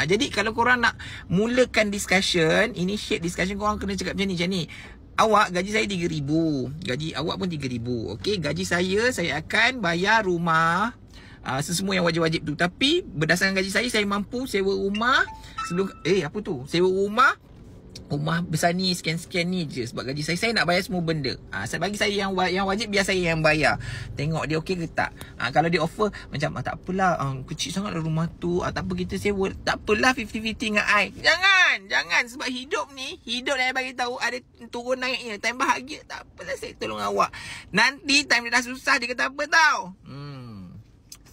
Jadi kalau korang nak mulakan discussion, initiate discussion, korang kena cakap macam ni. Awak, gaji saya 3,000. Gaji awak pun 3,000. Okey, gaji saya akan bayar rumah, sesemua yang wajib-wajib tu. Tapi berdasarkan gaji saya mampu sewa rumah sebelum sewa rumah besar ni, sekian-sekian ni je. Sebab gaji saya nak bayar semua benda. Bagi saya yang wajib, biar saya yang bayar. Tengok dia okey ke tak. Kalau dia offer macam tak apalah, kecil sangat rumah tu, tak apa kita sewa, tak apalah 50-50 dengan I. Jangan. Sebab hidup yang bagi tahu ada turun naiknya. Time bahagia, tak apalah saya tolong awak. Nanti time dia dah susah, dia kata apa tau?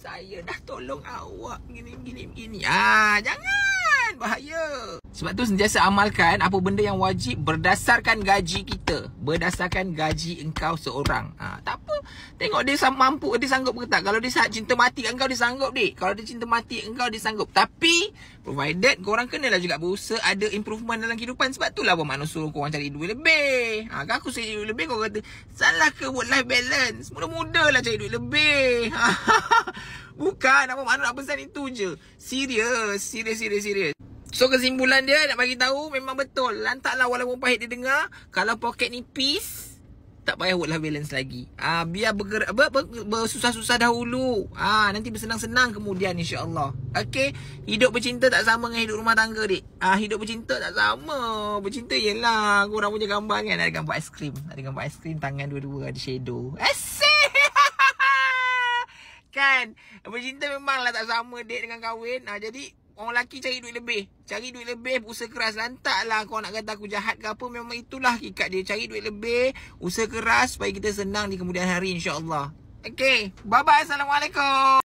Saya dah tolong awak gini. Jangan, bahaya. Sebab tu sentiasa amalkan apa benda yang wajib berdasarkan gaji kita, berdasarkan gaji engkau seorang. Tak apa. Tengok dia mampu, dia sanggup ke tak. Kalau dia cinta mati engkau, dia sanggup dik. Kalau dia cinta mati engkau, dia sanggup. Tapi provided korang kenalah juga berusaha ada improvement dalam kehidupan. Sebab itulah apa makna suruh korang cari duit lebih. Kan aku cari duit lebih, korang kata salah ke work life balance? Muda-muda lah cari duit lebih. Bukan, apa makna nak pesan itu je. Serius. So kesimpulan dia nak bagi tahu memang betul. Lantaklah walaupun pahit dia dengar, kalau poket nipis, tak payah work life balance lagi. Biar bergerak, bersusah-susah dahulu. Nanti bersenang-senang kemudian insya-Allah. Okey, hidup bercinta tak sama dengan hidup rumah tangga dik. Hidup bercinta tak sama. Bercinta ialah korang punya gambar kan, ada gambar aiskrim. Tangan dua-dua ada shadow. Asyik. Kan? Bercinta memanglah tak sama dik dengan kahwin. Jadi orang lelaki cari duit lebih, usaha keras. Lantaklah kau nak kata aku jahat ke apa, memang itulah hakikat dia. Cari duit lebih, usaha keras supaya kita senang di kemudian hari insya-Allah. Okey, bye-bye, assalamualaikum.